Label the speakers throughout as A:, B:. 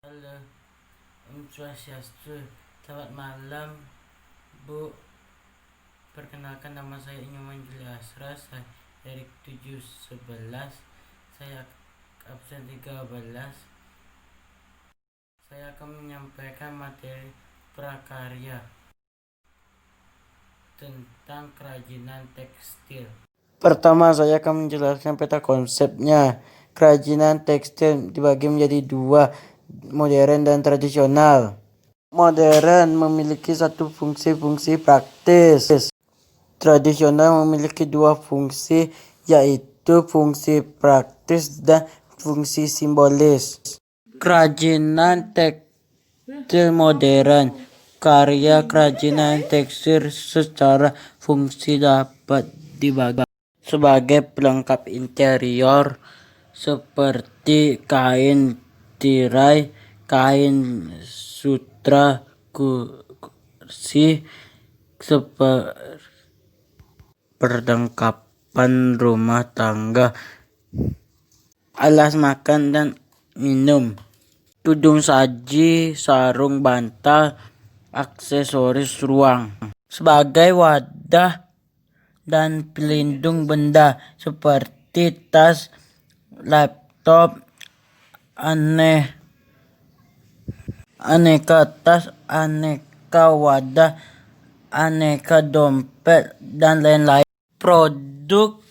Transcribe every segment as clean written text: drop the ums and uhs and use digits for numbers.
A: Halo, Om Swastiastu. Selamat malam, Bu. Perkenalkan, nama saya Inyoman Juli Asra. Saya dari 711. Saya absen 13. Saya akan menyampaikan materi prakarya tentang kerajinan tekstil. Pertama, saya akan menjelaskan peta konsepnya. Kerajinan tekstil dibagi menjadi dua, modern dan tradisional. Modern memiliki satu fungsi praktis. Tradisional memiliki dua fungsi, yaitu fungsi praktis dan fungsi simbolis. Kerajinan tekstil modern. Karya kerajinan tekstil secara fungsi dapat dibagi sebagai pelengkap interior seperti kain tirai, kain sutra, kursi, perlengkapan rumah tangga, alas makan dan minum, tudung saji, sarung bantal, aksesoris ruang. Sebagai wadah dan pelindung benda seperti tas, laptop, aneka tas, aneka wadah, aneka dompet, dan lain-lain. Produk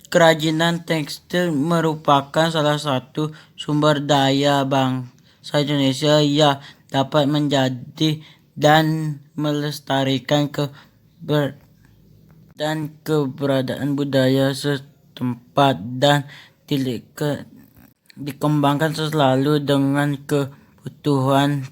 A: kerajinan tekstil merupakan salah satu sumber daya bangsa Indonesia yang dapat menjadi dan melestarikan keberadaan budaya setempat dan dikembangkan selalu dengan kebutuhan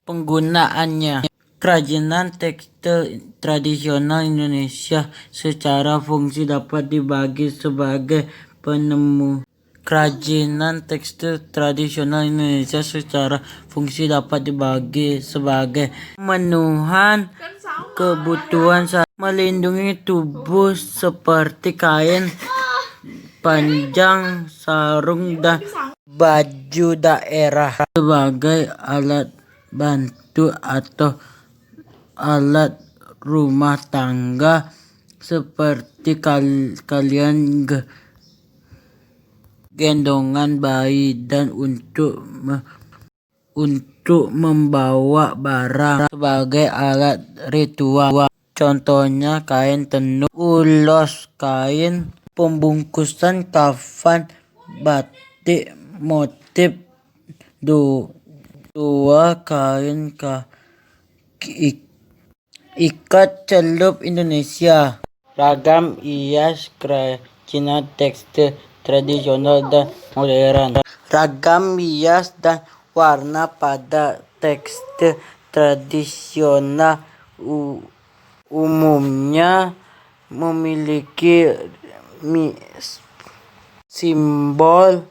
A: penggunaannya. Kerajinan tekstil tradisional Indonesia secara fungsi dapat dibagi sebagai penemu. Kerajinan tekstil tradisional Indonesia secara fungsi dapat dibagi sebagai pemenuhan kebutuhan melindungi tubuh seperti kain panjang, sarung, dan baju daerah, sebagai alat bantu atau alat rumah tangga seperti kalian gendongan bayi, dan untuk membawa barang sebagai alat ritual. Contohnya kain tenun, ulos kain, pembungkusan kafan, batik, motif dua kain, ikat celup Indonesia. Ragam hias kerajinan tekstil tradisional dan modern. Ragam hias dan warna pada tekstil tradisional umumnya memiliki simbol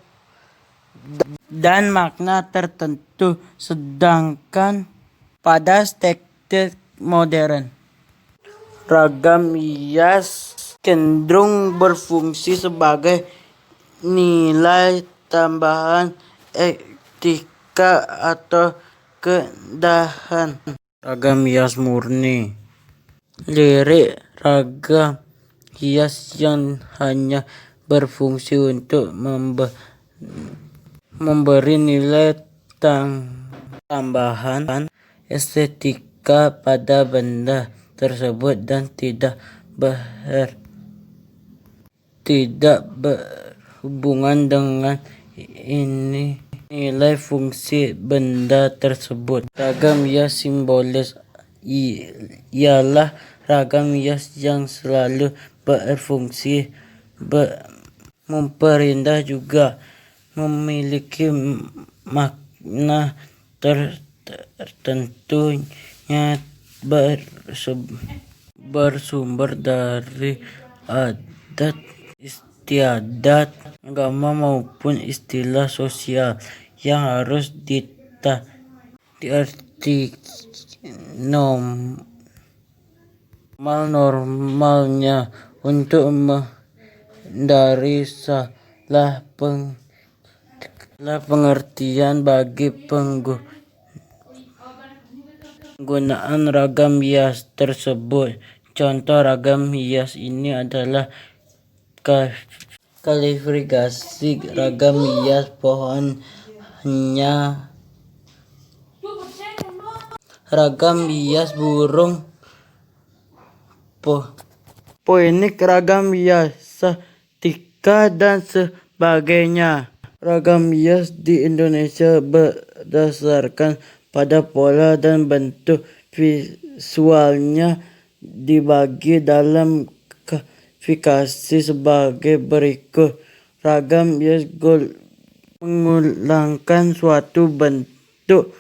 A: dan makna tertentu, sedangkan pada tekstil modern, ragam hias cenderung berfungsi sebagai nilai tambahan estetika atau keindahan. Ragam hias murni, lirik, ragam hias yang hanya berfungsi untuk memberi nilai tambahan estetika pada benda tersebut dan tidak berhubungan dengan nilai fungsi benda tersebut. Ragam hias simbolis ialah ragam hias yang selalu berfungsi memperindah, juga memiliki makna tertentu yang bersumber dari adat istiadat, agama maupun istilah sosial yang harus diarti normalnya untuk menghindari salah Pengertian bagi penggunaan ragam hias tersebut. Contoh ragam hias ini adalah kalifikasi ragam hias pohonnya, ragam hias burung, poenik, ragam hias tika, dan sebagainya. Ragam hias di Indonesia berdasarkan pada pola dan bentuk visualnya dibagi dalam klasifikasi sebagai berikut. Ragam hias mengulangkan suatu bentuk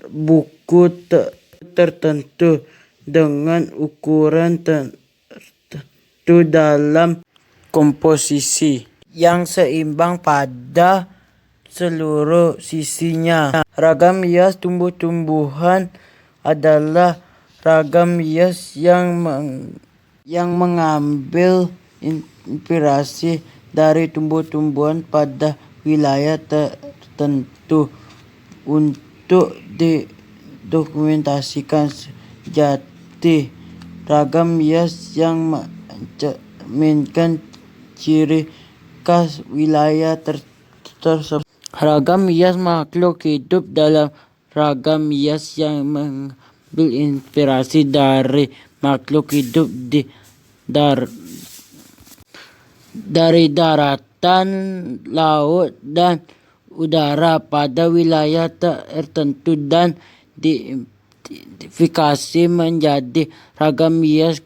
A: buku tertentu dengan ukuran tertentu dalam komposisi yang seimbang pada seluruh sisinya. Ragam hias tumbuh-tumbuhan adalah ragam hias yang mengambil inspirasi dari tumbuh-tumbuhan pada wilayah tertentu untuk didokumentasikan sejati. Ragam hias yang mencerminkan ciri khas wilayah tersebut. Ragam hias makhluk hidup dalam ragam hias yang mengambil inspirasi dari makhluk hidup dari daratan, laut, dan udara pada wilayah tertentu dan diidentifikasi menjadi ragam hias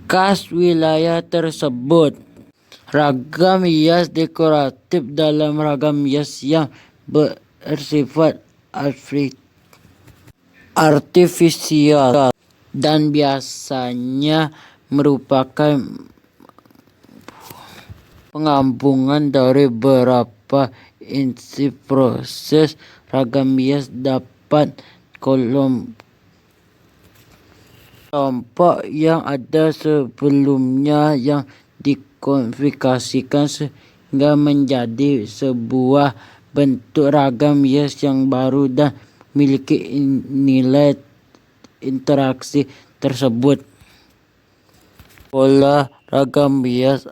A: khas wilayah tersebut. Ragam hias dekoratif dalam ragam hias yang bersifat artifisial dan biasanya merupakan penggabungan dari beberapa inti proses. Ragam hias dapat kelompok yang ada sebelumnya yang dikonfigurasikan sehingga menjadi sebuah bentuk ragam hias yang baru dan memiliki nilai interaksi tersebut. Pola ragam hias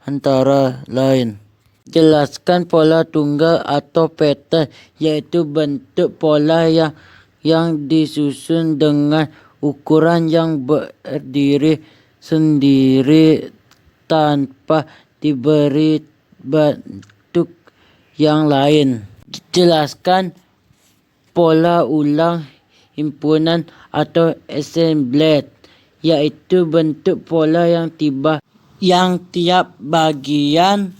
A: antara lain. Jelaskan pola tunggal atau pattern, yaitu bentuk pola yang disusun dengan ukuran yang berdiri sendiri tanpa diberi bentuk yang lain. Jelaskan pola ulang himpunan atau assemblage, yaitu bentuk pola yang tiap bagian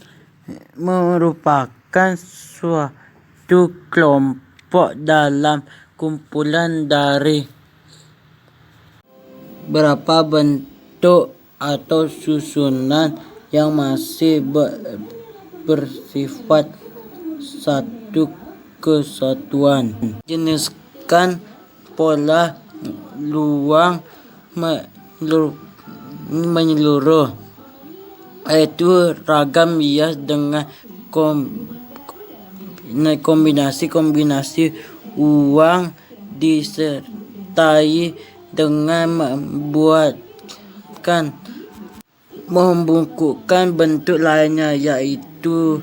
A: merupakan suatu kelompok dalam kumpulan dari beberapa bentuk atau susunan yang masih bersifat satu kesatuan. Jeniskan pola luang menyeluruh, yaitu ragam hias dengan kombinasi uang disertai dengan membungkukkan bentuk lainnya, yaitu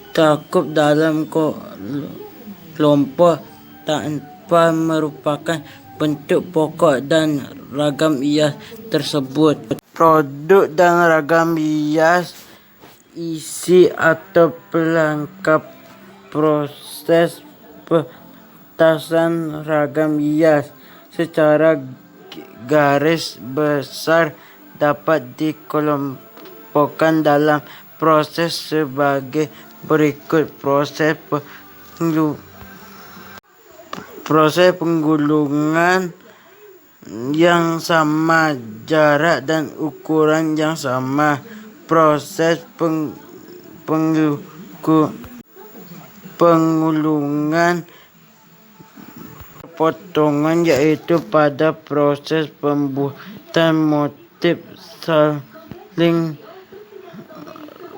A: tercakup dalam kelompok tanpa merupakan bentuk pokok dan ragam hias tersebut. Produk dan ragam hias, isi atau pelengkap proses pementasan ragam hias secara garis besar dapat dikelompokkan dalam proses sebagai berikut. Proses penggulungan yang sama, jarak dan ukuran yang sama. Proses penggulungan potongan, yaitu pada proses pembuatan motif ling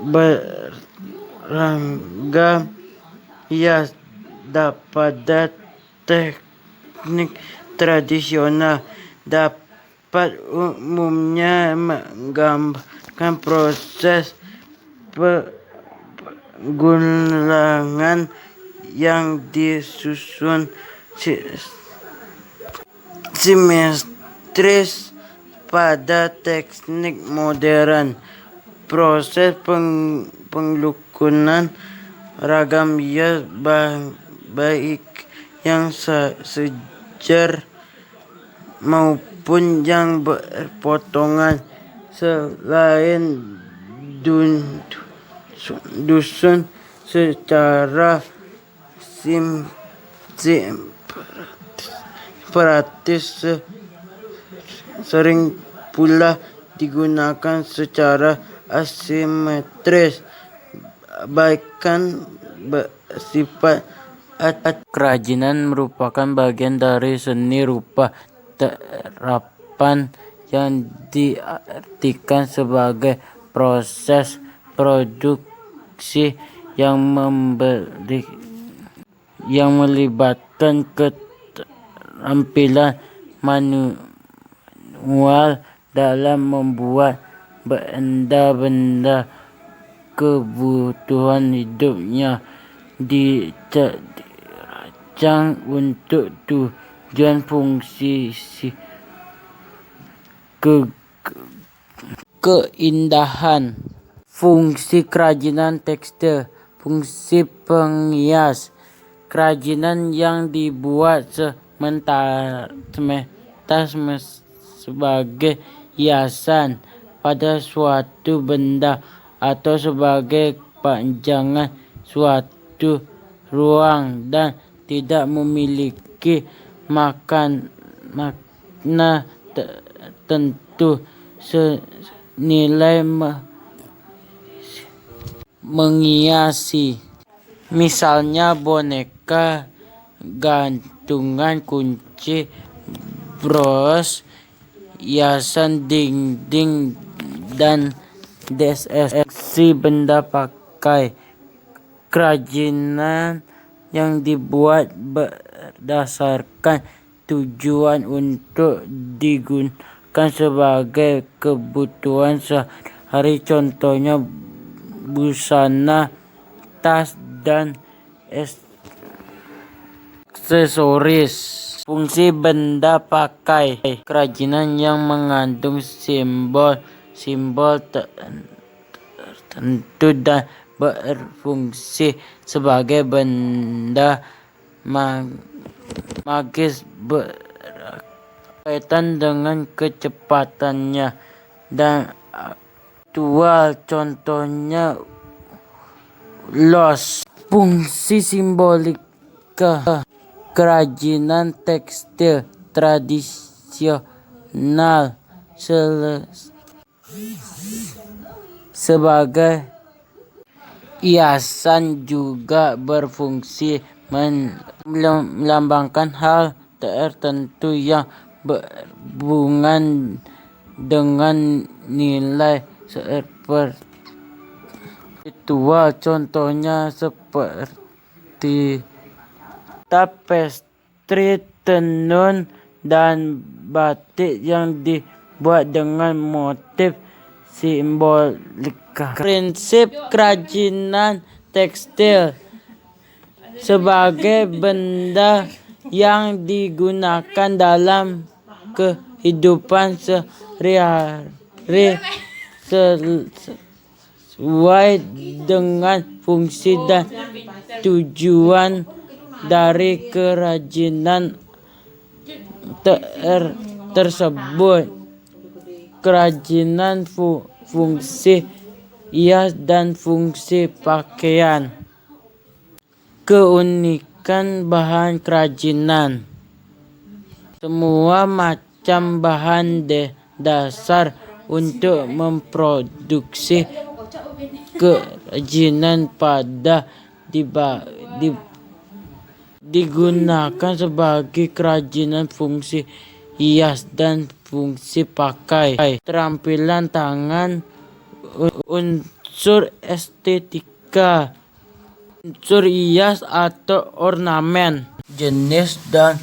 A: beragam hias pada teknik tradisional dapat umumnya menggambarkan proses penggulangan yang disusun simetris. Pada teknik modern, proses penggulangan ragam hias baik yang sejajar maupun yang berpotongan selain dusun secara praktis sering pula digunakan secara asimetris, bahkan bersifat kerajinan merupakan bagian dari seni rupa terapan yang diartikan sebagai proses produksi yang melibatkan keterampilan manual dalam membuat benda-benda kebutuhan hidupnya, dirancang untuk tujuan fungsi keindahan. Fungsi kerajinan tekstil. Fungsi penghias. Kerajinan yang dibuat sementara sebagai hiasan pada suatu benda atau sebagai panjangan suatu ruang dan tidak memiliki makna tertentu senilai menghiasi. Misalnya boneka, gantungan kunci, bros, hiasan dinding, dan deseksi benda pakai. Kerajinan yang dibuat berdasarkan tujuan untuk digunakan sebagai kebutuhan sehari, contohnya busana, tas, dan aksesoris. Fungsi benda pakai. Kerajinan yang mengandung simbol tertentu dan berfungsi sebagai benda magis berkaitan dengan kecepatannya dan aktual, contohnya los. Fungsi simbolika. Kerajinan tekstil tradisional sebagai hiasan juga berfungsi melambangkan hal tertentu yang berhubungan dengan nilai spiritual, contohnya seperti tapestri, tenun, dan batik yang dibuat dengan motif simbolika. Prinsip kerajinan tekstil. Sebagai benda yang digunakan dalam kehidupan sehari-hari sesuai dengan fungsi dan tujuan dari kerajinan tersebut. Kerajinan fungsi hias dan fungsi pakaian. Keunikan bahan kerajinan. Semua macam bahan dasar untuk memproduksi kerajinan pada digunakan sebagai kerajinan fungsi hias dan fungsi pakai. Keterampilan tangan unsur estetika, unsur hias atau ornamen, jenis dan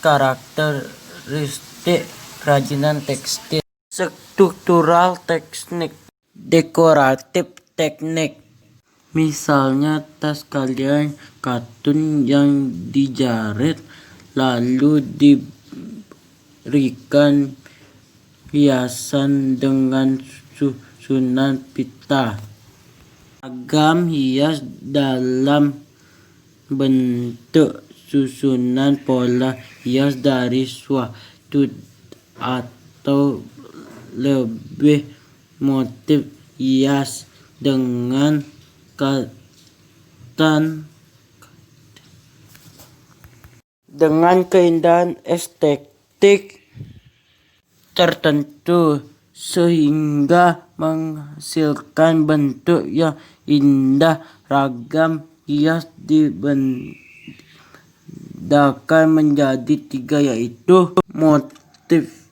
A: karakteristik kerajinan tekstil, struktural teknik, dekoratif teknik. Misalnya tas kalian katun yang dijarit lalu diberikan hiasan dengan susunan pita. Ragam hias dalam bentuk susunan pola hias dari suatu atau lebih motif hias dengan keindahan estetik tertentu sehingga menghasilkan bentuk yang indah. Ragam hias dibedakan menjadi 3, yaitu motif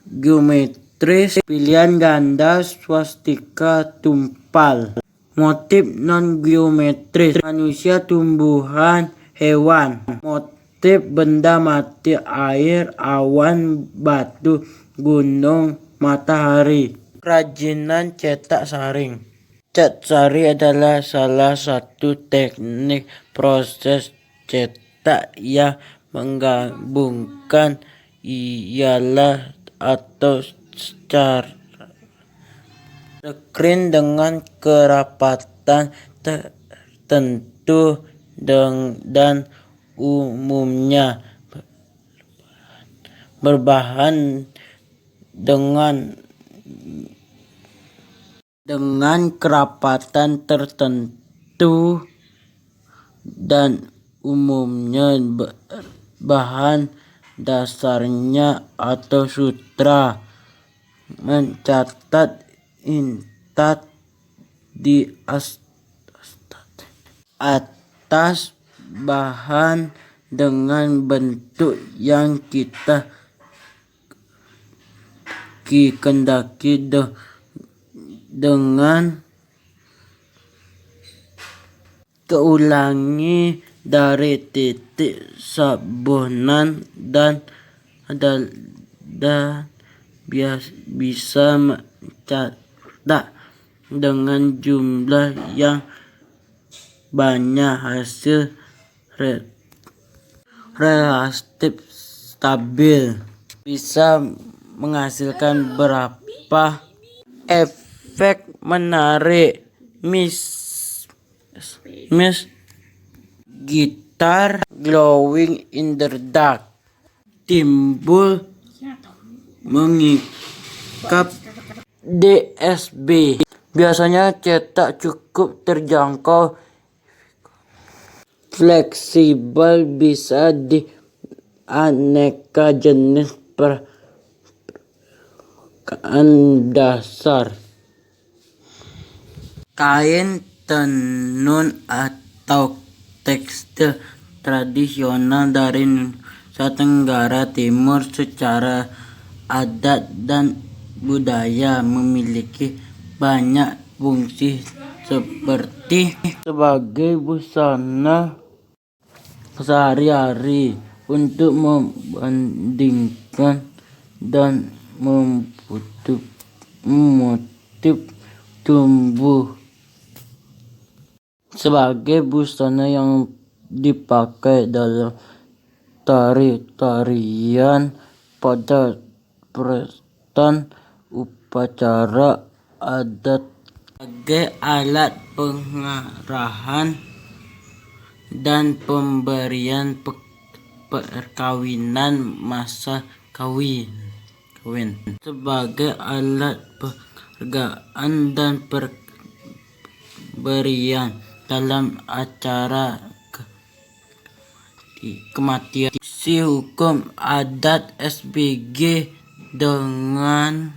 A: geometris, pilihan ganda, swastika, tumpal. Motif non-geometris, manusia, tumbuhan, hewan. Motif benda mati, air, awan, batu, gunung, matahari. Kerajinan cetak saring. Cat sari adalah salah satu teknik proses cetak yang menggabungkan ialah atau secara screen dengan kerapatan tertentu dan umumnya berbahan dengan kerapatan tertentu dan umumnya bahan dasarnya atau sutra. Mencatat intat di atas bahan dengan bentuk yang kita kendaki dengan keulangi dari titik sabunan dan bisa mencatat dengan jumlah yang banyak. Hasil relatif stabil, bisa menghasilkan berapa efek menarik. Gitar glowing in the dark timbul mengikat DSB. Biasanya cetak cukup terjangkau, fleksibel, bisa di aneka jenis perkataan dasar. Kain tenun atau tekstil tradisional dari Nusa Tenggara Timur secara adat dan budaya memiliki banyak fungsi seperti sebagai busana sehari-hari untuk membandingkan dan membentuk motif tubuh, sebagai busana yang dipakai dalam tarian pada perayaan upacara adat, sebagai alat pengarahan dan pemberian perkawinan masa kawin, sebagai alat penghargaan dan pemberian dalam acara kematian. Si hukum adat SBG dengan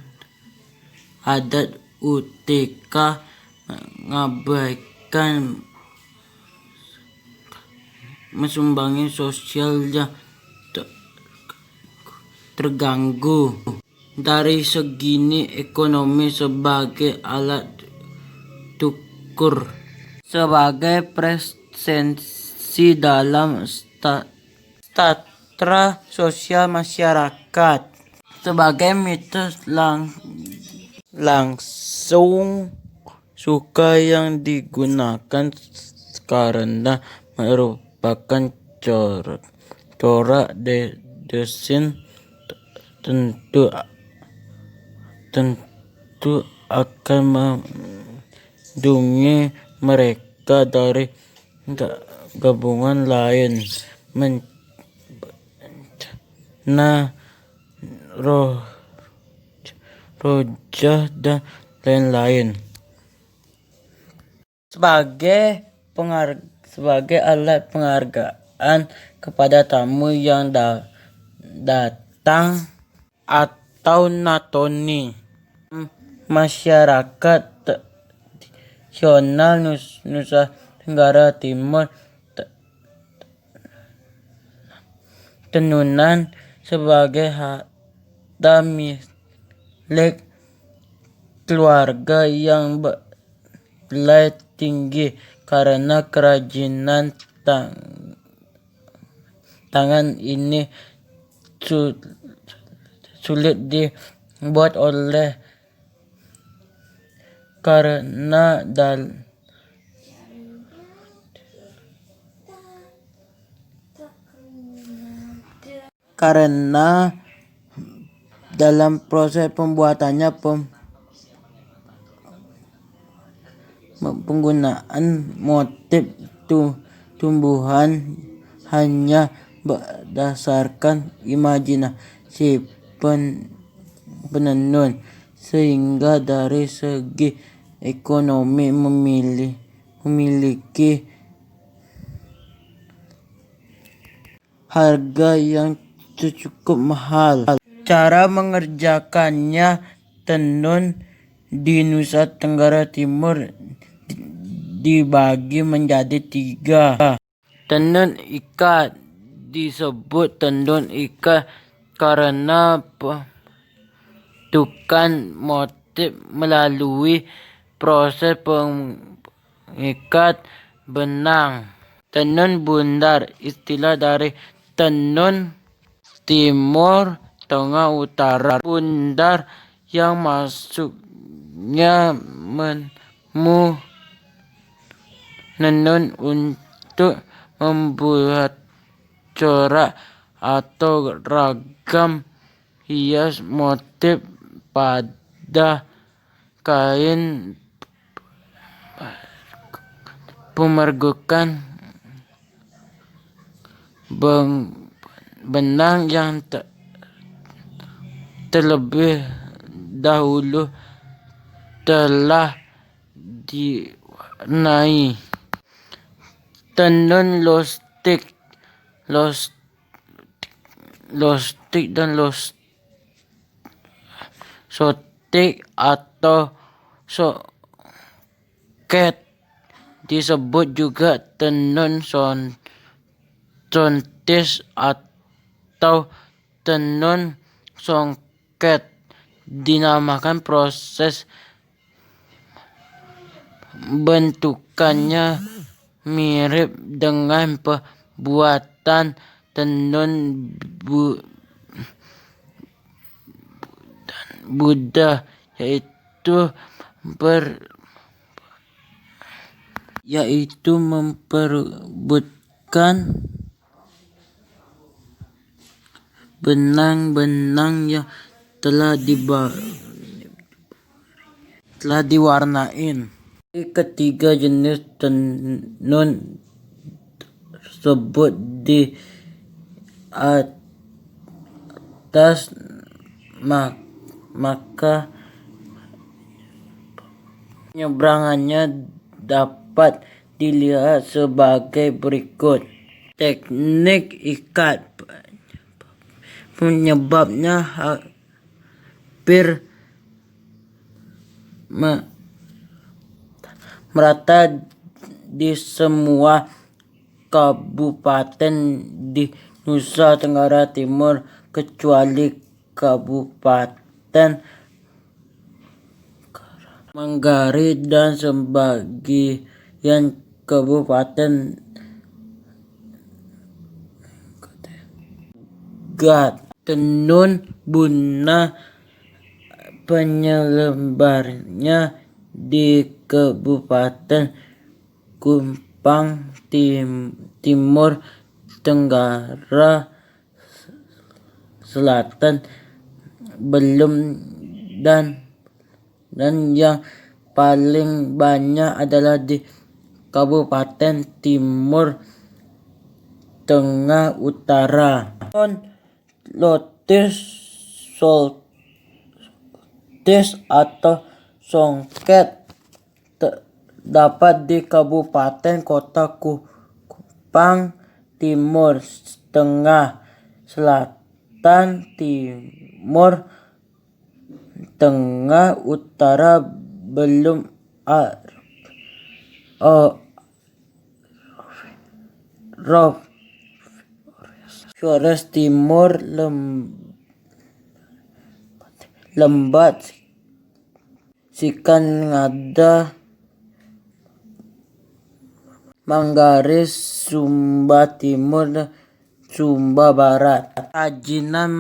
A: adat UTK mengabaikan mesumbangi sosial yang terganggu. Dari segi ekonomi, sebagai alat tukur sebagai presensi dalam strata sosial masyarakat. Sebagai mitos langsung suka yang digunakan karena merupakan corak desain tentu akan melindungi mereka dari gabungan lain, rojah dan lain-lain. Sebagai alat penghargaan kepada tamu yang datang atau natoni masyarakat tradisional Nusa Tenggara Timur, tenunan sebagai harta milik keluarga yang bernilai tinggi karena kerajinan tangan ini sulit dibuat karena dalam proses pembuatannya penggunaan motif tumbuhan hanya berdasarkan imajinasi penenun, sehingga dari segi ekonomi memiliki harga yang cukup mahal. Cara mengerjakannya, tenun di Nusa Tenggara Timur dibagi menjadi 3. Tenun ikat disebut tenun ikat karena pembentukan motif melalui proses pengikat benang. Tenun bundar, istilah dari tenun timur tengah utara. Bundar yang maksudnya menenun untuk membuat corak atau ragam hias motif pada kain pemergukan benang yang terlebih dahulu telah diwarnai. Tenun lostik dan sotik atau soket disebut juga tenun sontis atau tenun songket. Dinamakan proses bentukannya mirip dengan pembuatan tenun Buddha, yaitu memperebutkan benang-benang yang telah diwarnai. Ketiga jenis tenun tersebut di atas, maka penyeberangannya dapat dilihat sebagai berikut. Teknik ikat penyebabnya hampir merata di semua kabupaten di Nusa Tenggara Timur kecuali Kabupaten Manggarai dan sebagian kabupaten Gat. Tenun Buna penyelebarnya di Kabupaten Kupang Timur Tenggara Selatan belum dan yang paling banyak adalah di Kabupaten Timur Tengah Utara. Lotus solstice atau songket terdapat di Kabupaten Kota Kupang Timur Tengah, Selatan, Timur Tengah, Utara belum Flores Timur lembat Sikan Ngada, Manggarai, Sumba Timur dan Sumba Barat. Kerajinan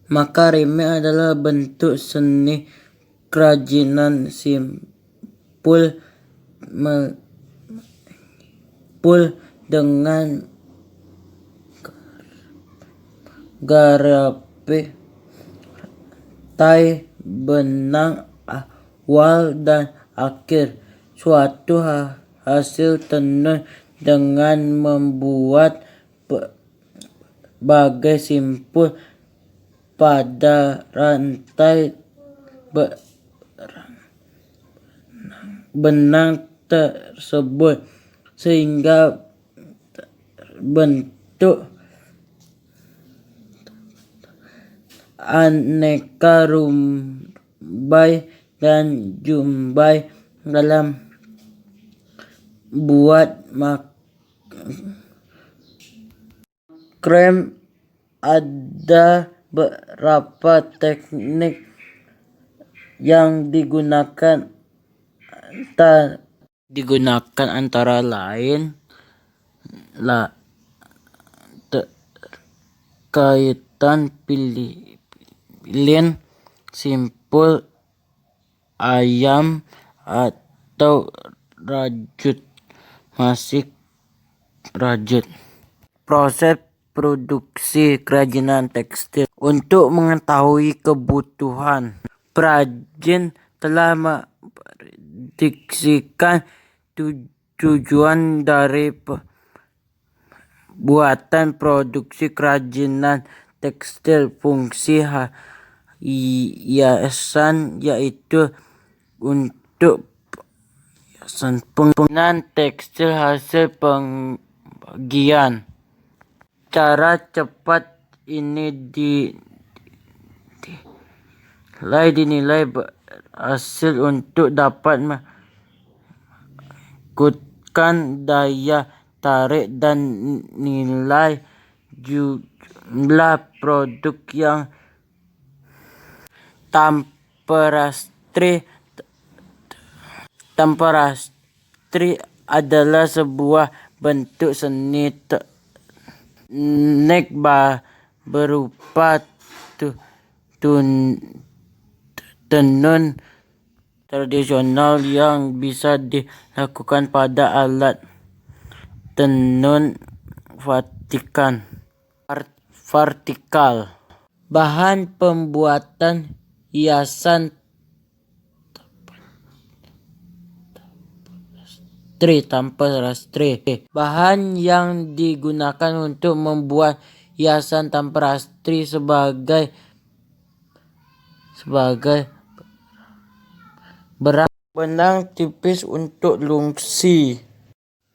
A: makarimi adalah bentuk seni kerajinan simpul dengan garape tai benang awal dan akhir suatu hasil tenun dengan membuat bagai simpul pada rantai benang tersebut sehingga bentuk aneka rumbai dan jumbai dalam buat makrem. Ada beberapa teknik yang digunakan antara lain kaitan pilin simpul ayam atau rajut. Proses produksi kerajinan tekstil. Untuk mengetahui kebutuhan, perajin telah memprediksikan tujuan dari buatan produksi kerajinan tekstil. Fungsi hiasan yaitu untuk penggunaan tekstil hasil pembagian. Cara cepat ini dinilai berhasil untuk dapat mengikutkan daya tarik dan nilai jumlah produk yang Tapestry adalah sebuah bentuk seni teknik berupa tenun tradisional yang bisa dilakukan pada alat tenun vertikal. Bahan pembuatan hiasan tapestry. Bahan yang digunakan untuk membuat hiasan tapestry sebagai benang tipis untuk lungsi,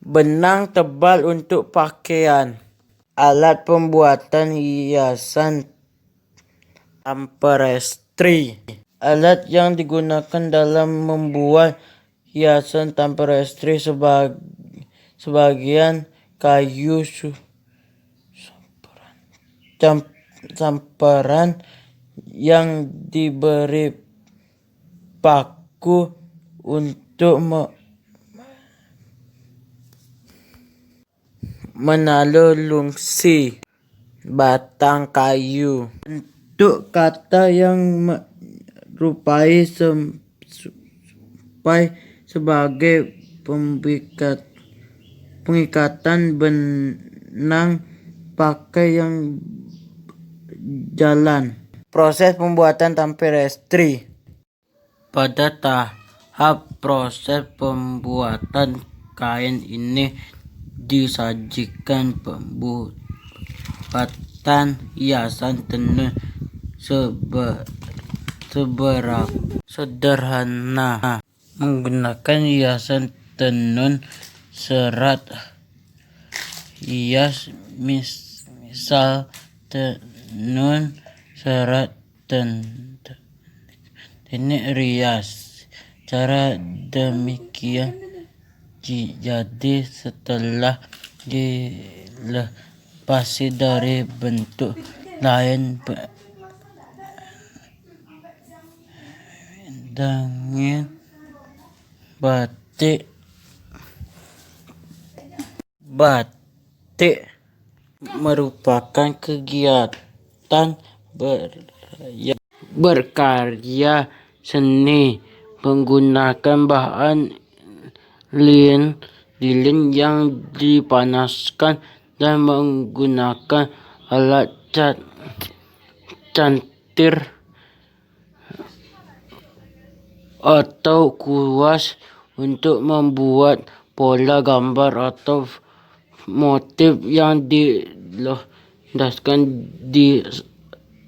A: benang tebal untuk pakaian. Alat pembuatan hiasan tapestry. Alat yang digunakan dalam membuat hiasan tapestry sebagian kayu campuran yang diberi paku untuk menalungsi batang kayu. Bentuk kata yang merupai sebagai pengikatan benang pakai yang jalan. Proses pembuatan tapestri. Pada tahap proses pembuatan kain ini disajikan pembuatan hiasan tenun sederhana menggunakan hiasan tenun serat hias, misal tenun serat teknik rias. Cara demikian jadi setelah dilepasi dari bentuk lain dengan batik merupakan kegiatan berkarya seni menggunakan bahan lilin yang dipanaskan dan menggunakan alat cantir atau kuas untuk membuat pola gambar atau motif yang dilandaskan di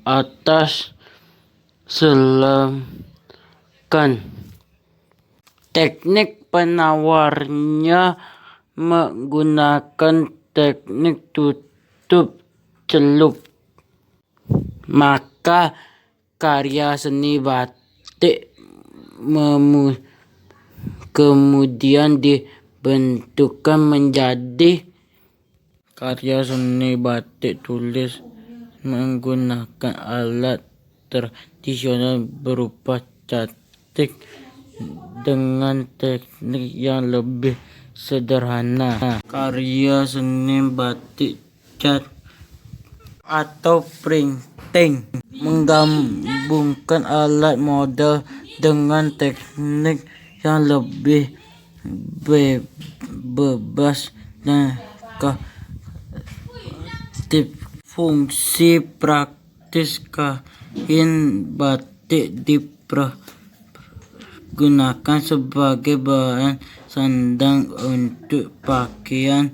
A: atas selamkan. Teknik penawarnya menggunakan teknik tutup celup. Maka karya seni batik kemudian dibentukkan menjadi karya seni batik tulis menggunakan alat tradisional berupa catik dengan teknik yang lebih sederhana. Karya seni batik cat atau printing menggabungkan alat model dengan teknik yang lebih bebas dan kreatif. Fungsi praktis kain batik dipergunakan sebagai bahan sandang untuk pakaian,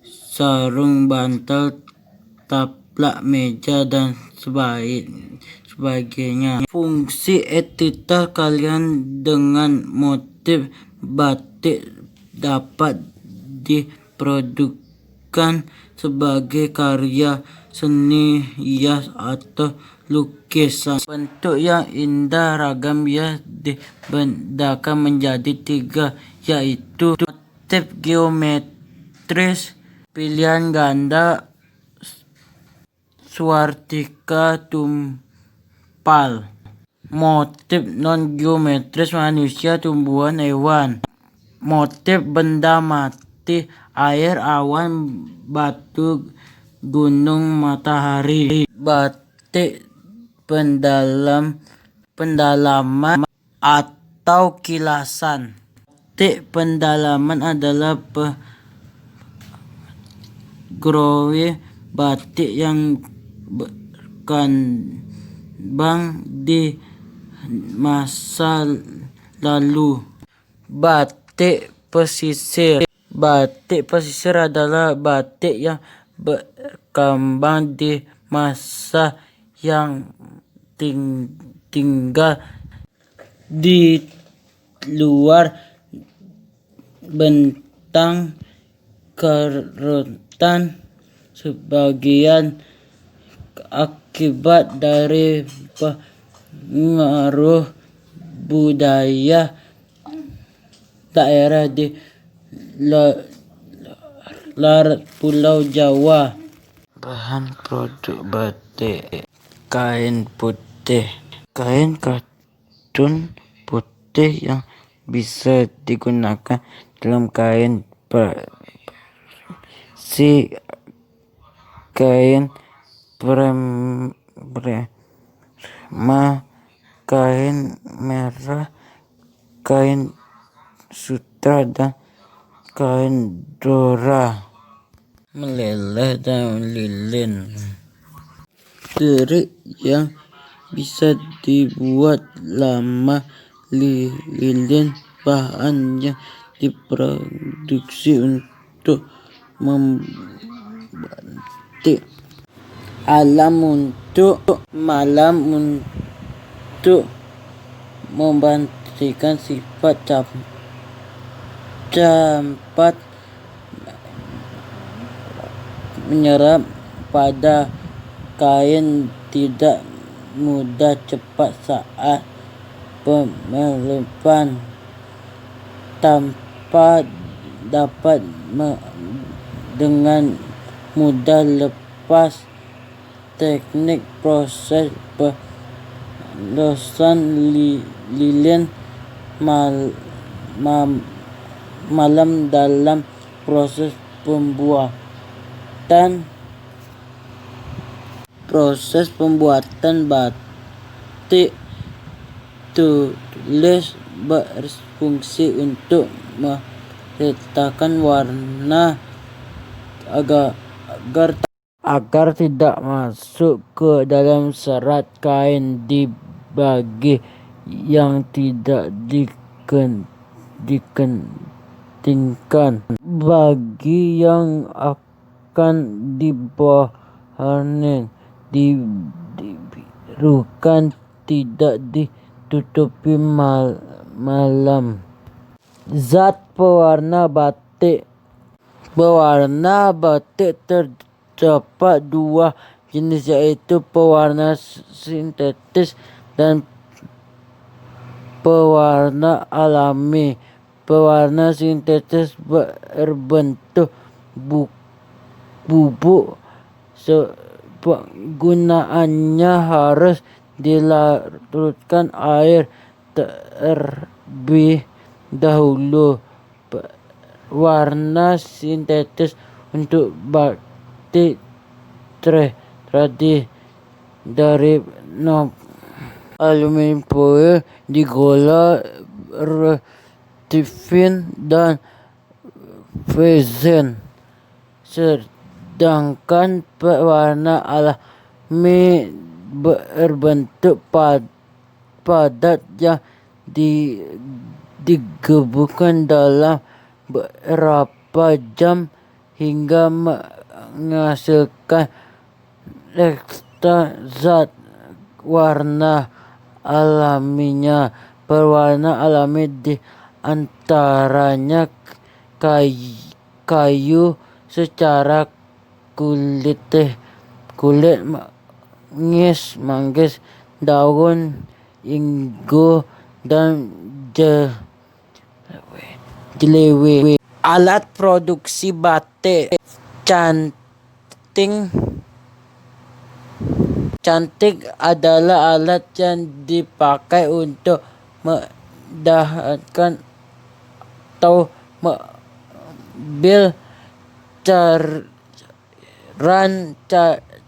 A: sarung, bantal, taplak meja dan sebagainya. Fungsi estetika kain dengan motif batik dapat diproduksikan sebagai karya seni hias atau lukisan. Bentuk yang indah ragam yang dibedakan menjadi 3, yaitu motif geometris, pilihan ganda, swartika, tumpal. Motif non-geometris manusia, tumbuhan, hewan. Motif benda mati, air, awan, batu, gunung, matahari. Batik pendalaman atau kilasan. Batik pendalaman adalah growe batik yang berkembang di masa lalu. Batik pesisir. Batik pesisir adalah batik yang berkembang di masa yang tinggal di luar bentang kerotan sebagian akibat dari pengaruh budaya daerah di luar Pulau Jawa. Bahan produk batik: kain putih, kain katun putih,
B: putih yang bisa digunakan dalam si kain prema, kain merah, kain sutra, dan kain dora, meleleh dan lilin. Terik yang bisa dibuat lama. Lilin bahan yang diproduksi untuk membatik malam untuk membangkitkan sifat cepat menyerap pada kain, tidak mudah cepat saat pemelipan, tanpa dapat dengan mudah lepas. Teknik proses pelepasan lilin malam dalam proses pembuatan batik tulis berfungsi untuk meletakkan warna agar tidak masuk ke dalam serat kain di bagian yang tidak dikentingkan. Bagi yang akan dibawakan dibirukan, tidak ditutupi malam. Zat pewarna batik. Pewarna batik terdapat dua jenis, yaitu pewarna sintetis dan pewarna alami. Pewarna sintetis berbentuk bubuk. Penggunaannya harus dilarutkan air terlebih dahulu. Warna sintetis untuk batik terdiri dari aluminium foil digolak, resin, dan resin. Sedangkan pewarna alami berbentuk padat yang digabungkan dalam beberapa jam hingga menghasilkan ekstra zat warna alaminya. Pewarna alami di antaranya kayu secara kulit manggis, daun inggu, dan jelewe. Alat produksi batik. Canting adalah alat yang dipakai untuk mendapatkan atau mengambil cairan.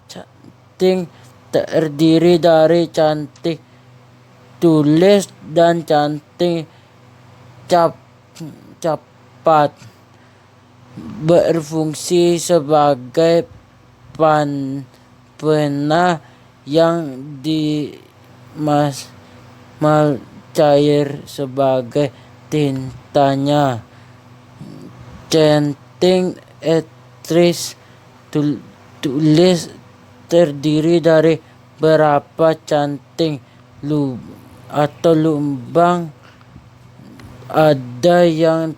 B: Canting terdiri dari canting tulis dan canting capat. Berfungsi sebagai pena yang dimasukkan cair sebagai tintanya. Canting etris tulis terdiri dari beberapa canting lubang. Ada yang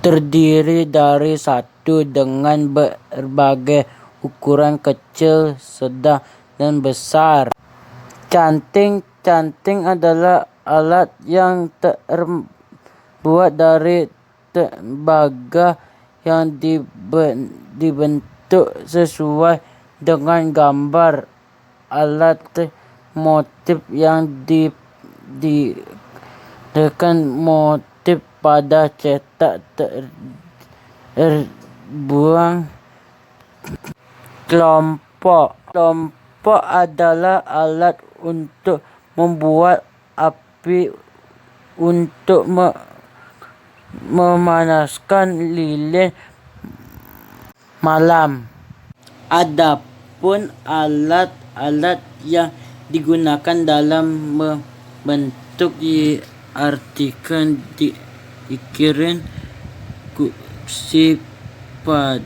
B: terdiri dari satu dengan berbagai ukuran kecil, sedang, dan besar. Canting adalah alat yang terbuat dari tembaga yang dibentuk sesuai dengan gambar alat motif yang dengan motif pada cetak terbuang. Kelompok adalah alat untuk membuat api untuk memanaskan lilin malam. Adapun alat-alat yang digunakan dalam membentuk diartikan dikirim sifat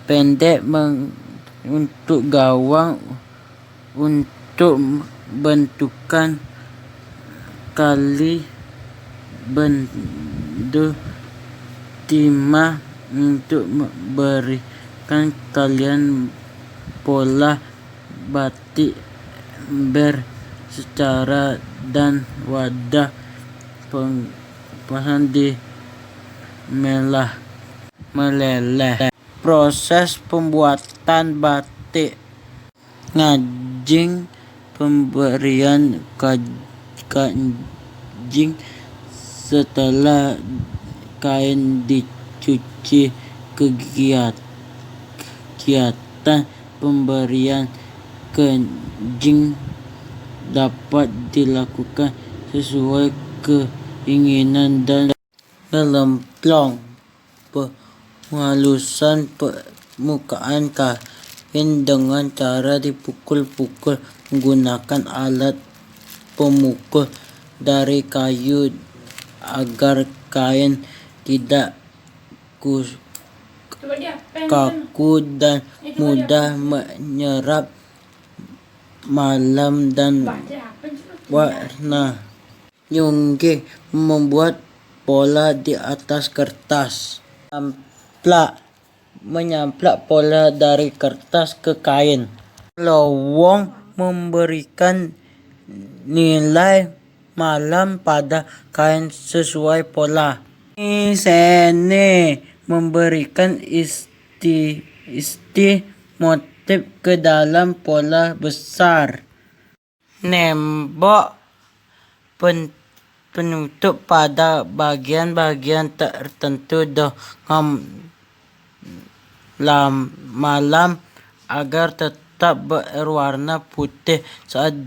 B: pendek untuk gawang untuk bentukan kali bentuk timah untuk memberikan kalian pola batik secara dan wadah pengepasan di meleleh. Proses pembuatan batik ngajing pemberian kajing setelah kain dicuci. Kegiatan pemberian kajing dapat dilakukan sesuai keinginan dan gelembung. Penghalusan permukaan kain dengan cara dipukul-pukul menggunakan alat pemukul dari kayu agar kain tidak kaku dan mudah menyerap malam dan warna. Nyungging membuat pola di atas kertas. Menyamplak pola dari kertas ke kain. Lowong memberikan nilai malam pada kain sesuai pola. Seni memberikan motif ke dalam pola besar. Nembok penutup pada bagian-bagian tertentu dengan malam agar tetap berwarna putih saat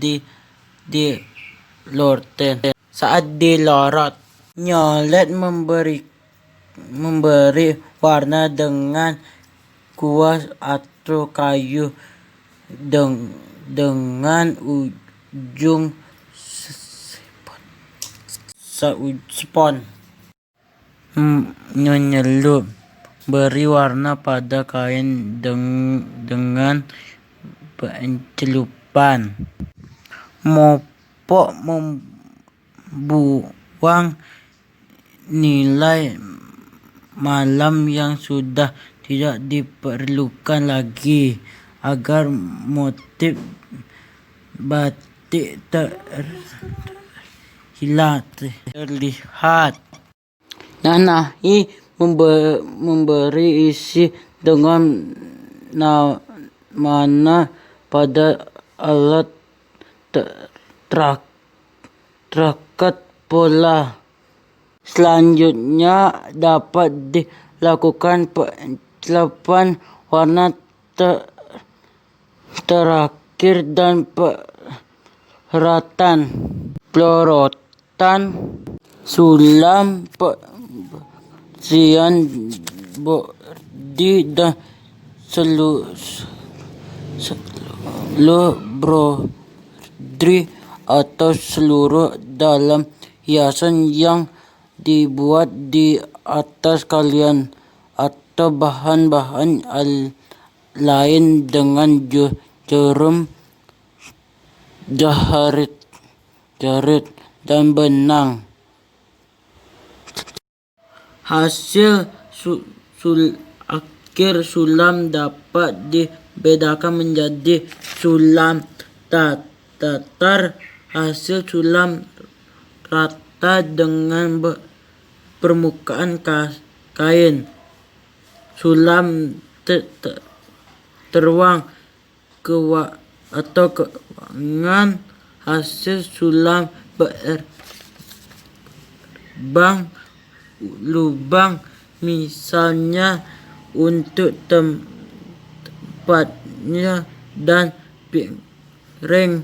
B: dilorot. Nyolet memberi warna dengan kuas atau kayu dengan ujung spon. Menyelup beri warna pada kain dengan pencelupan. Mopok membuang nilai malam yang sudah tidak diperlukan lagi agar motif batik terlihat. Nanahi memberi isi dengan mana pada alat terakat pola. Selanjutnya dapat dilakukan pencelapan warna terakhir dan peratan. Pelorotan sulam pembersihan bodi dan seluruh brodri atau seluruh dalam hiasan yang dibuat di atas kalian atau bahan-bahan lain dengan jarum, jarit dan benang. Hasil akhir sulam dapat dibedakan menjadi sulam datar, hasil sulam rata dengan permukaan kain, sulam teruang atau kewangan, hasil sulam
A: lubang misalnya untuk tempatnya dan piringnya.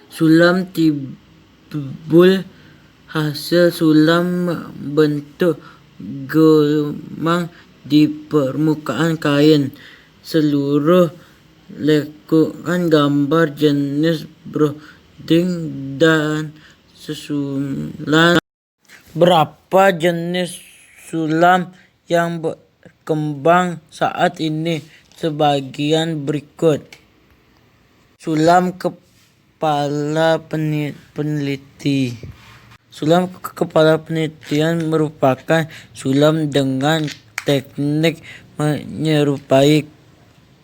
A: Sulam timbul hasil sulam membentuk gelombang di permukaan kain. Seluruh lekukan gambar jenis broding dan susulan. Berapa jenis sulam yang berkembang saat ini? Sebagian berikut. Sulam kepala peneliti. Sulam kepala penelitian merupakan sulam dengan teknik menyerupai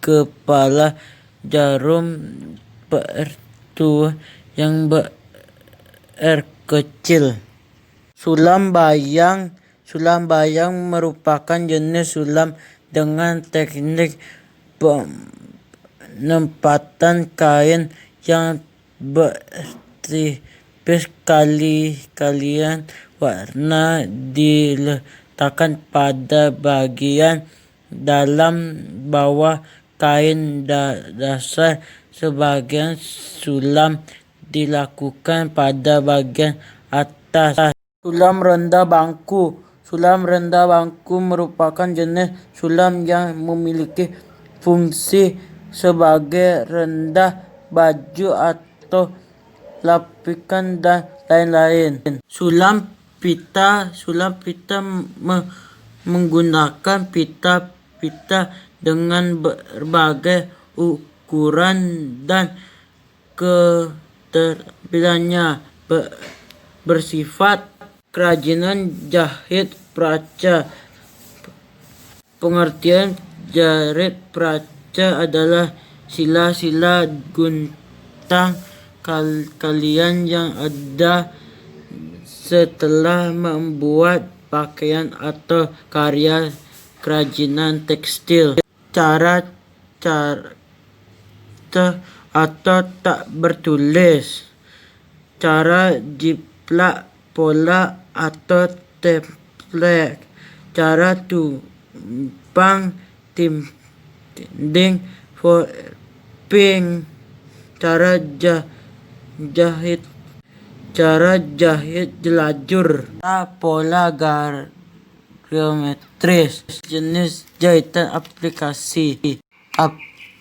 A: kepala jarum bertuah yang berkecil. Sulam bayang merupakan jenis sulam dengan teknik penempatan kain yang bertipis kalian warna diletakkan pada bagian dalam bawah kain dasar. Sebagian sulam dilakukan pada bagian atas. Sulam rendah bangku merupakan jenis sulam yang memiliki fungsi sebagai rendah baju atau lapisan dan lain-lain. Sulam pita menggunakan pita dengan berbagai ukuran dan keterampilannya bersifat kerajinan jahit praca. Pengertian jahit praca adalah sila-sila guntang kalian yang ada setelah membuat pakaian atau karya kerajinan tekstil. Cara atau tak bertulis. Cara jiplak, pola atau template. Cara tumpang tinding folding. Cara jahit jelajur. Pola geometris. Jenis jahitan aplikasi.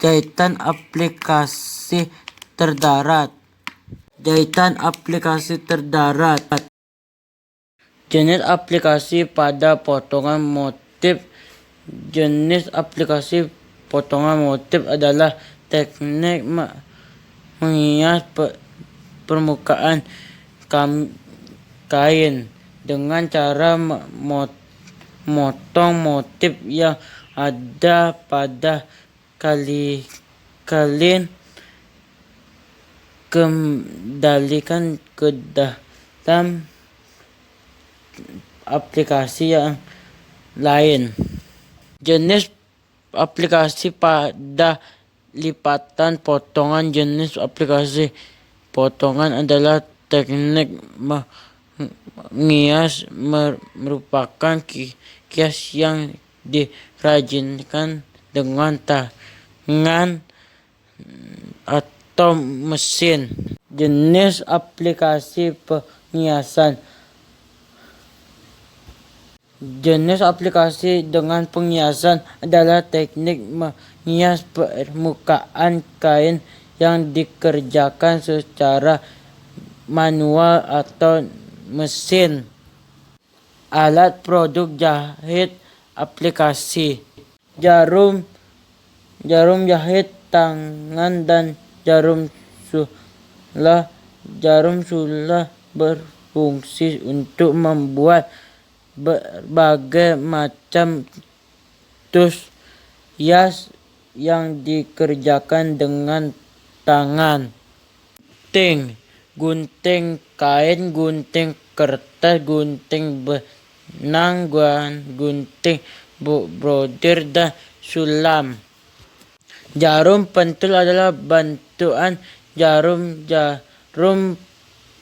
A: Jahitan aplikasi terdarat. Jenis aplikasi pada potongan motif. Jenis aplikasi potongan motif adalah teknik menghias permukaan kain dengan cara memotong motif yang ada pada kalian kembalikan ke dalam aplikasi yang lain. Jenis aplikasi pada lipatan potongan. Jenis aplikasi potongan adalah teknik mengias, merupakan kias yang dirajinkan dengan tangan atau mesin. Jenis aplikasi pengiasan. Jenis aplikasi dengan pengiasan adalah teknik mengias permukaan kain yang dikerjakan secara manual atau mesin. Alat produk jahit aplikasi. Jarum jahit tangan dan jarum sulah. Jarum sulah berfungsi untuk membuat berbagai macam tus hias yang dikerjakan dengan tangan. Gunting kain, gunting kertas, gunting benang, gunting brodir dan sulam. Jarum pentul adalah bantuan jarum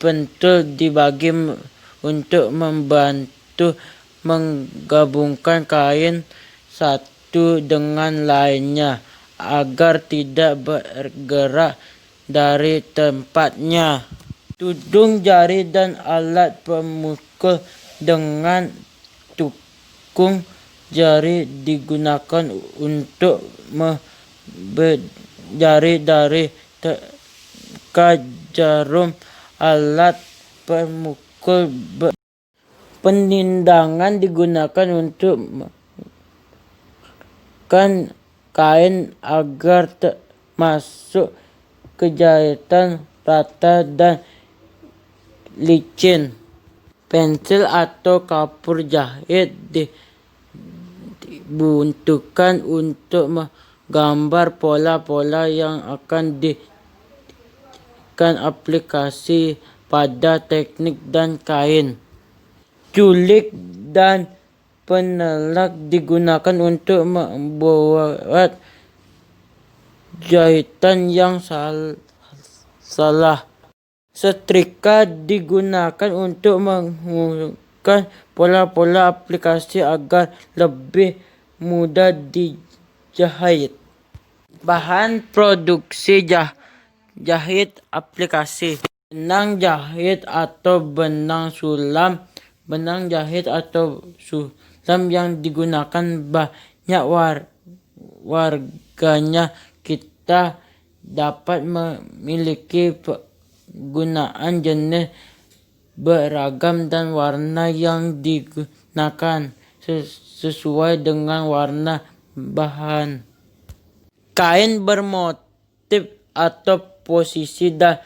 A: pentul dibagi untuk membantu menggabungkan kain satu dengan lainnya agar tidak bergerak dari tempatnya. Tudung jari dan alat pemukul dengan tukung jari digunakan untuk jari dari teka jarum. Alat pemukul penindangan digunakan untuk kain agar masuk ke jahitan rata dan licin. Pensil atau kapur jahit dibutuhkan untuk menggambar pola-pola yang akan aplikasi pada teknik dan kain. Culik dan penelak digunakan untuk membuat jahitan yang salah. Setrika digunakan untuk menggunakan pola-pola aplikasi agar lebih mudah dijahit. Bahan produksi jahit aplikasi: benang jahit atau benang sulam. Benang jahit atau sulam yang digunakan banyak warganya kita dapat memiliki penggunaan jenis beragam dan warna yang digunakan sesuai dengan warna bahan. Kain bermotif atau posisi dan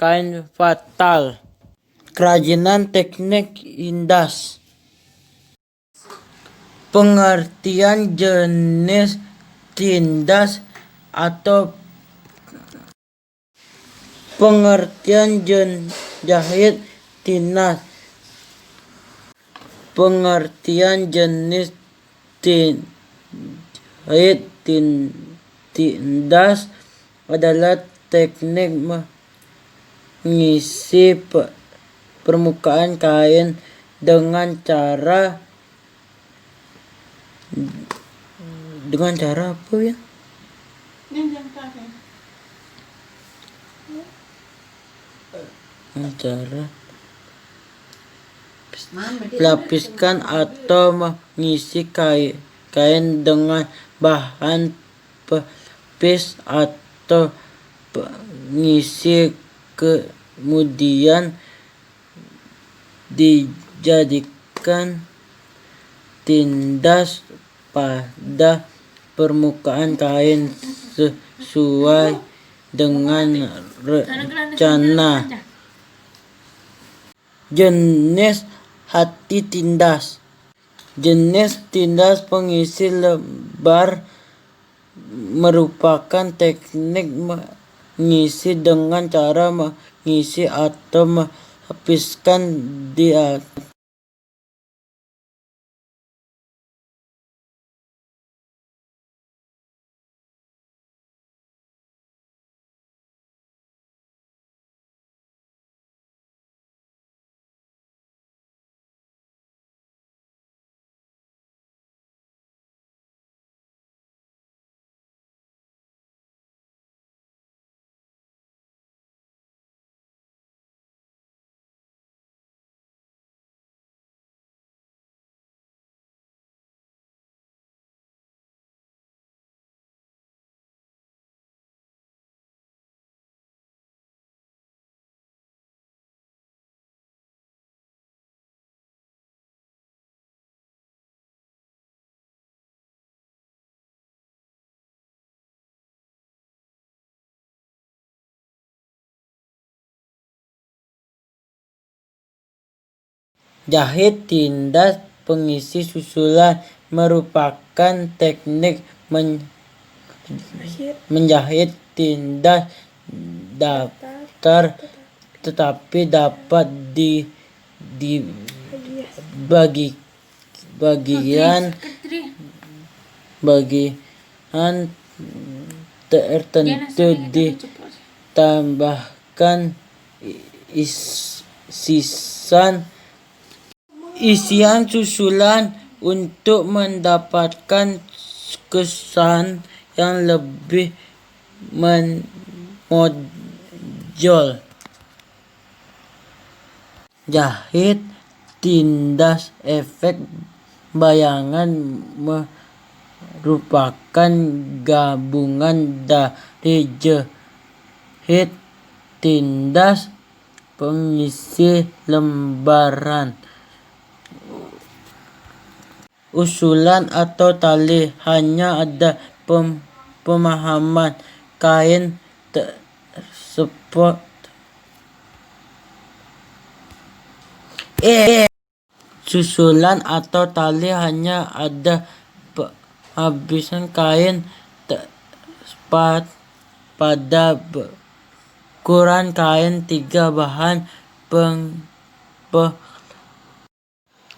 A: kain fatal. Kerajinan teknik indas. Pengertian jenis tindas atau pengertian jahit tindas. Pengertian jenis jahit tindas adalah teknik mengisi permukaan kain dengan cara apa ya? Cara lapiskan atau mengisi kain dengan bahan pelapis atau pengisi, kemudian dijadikan tindas pada permukaan kain sesuai dengan rencana. Jenis hati tindas. Jenis tindas pengisi lebar merupakan teknik mengisi dengan cara mengisi atau melapiskan di atas. Jahit tindas pengisi susulan merupakan teknik menjahit tindas datar tetapi dapat bagian tertentu ditambahkan
B: isian susulan untuk mendapatkan kesan yang lebih menonjol. Jahit tindas efek bayangan merupakan gabungan dari jahit tindas pengisi lembaran, usulan atau tali. Hanya ada pemahaman kain tersebut susulan atau tali hanya ada penghabisan kain tepat pada ukuran kain. 3. Bahan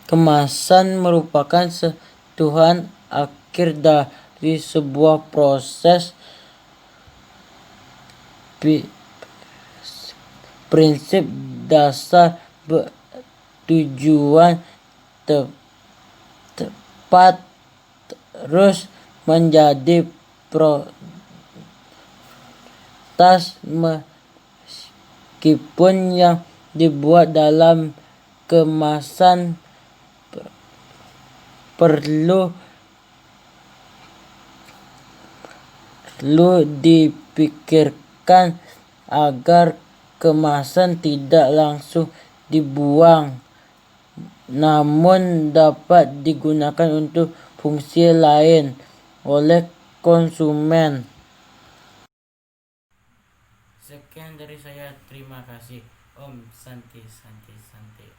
B: kemasan merupakan sentuhan akhir dari sebuah proses. Prinsip dasar bertujuan tepat terus menjadi prioritas meskipun yang dibuat dalam kemasan perlu dipikirkan agar kemasan tidak langsung dibuang, namun dapat digunakan untuk fungsi lain oleh konsumen.
A: Sekian dari saya, terima kasih. Om Santi Santi Santi.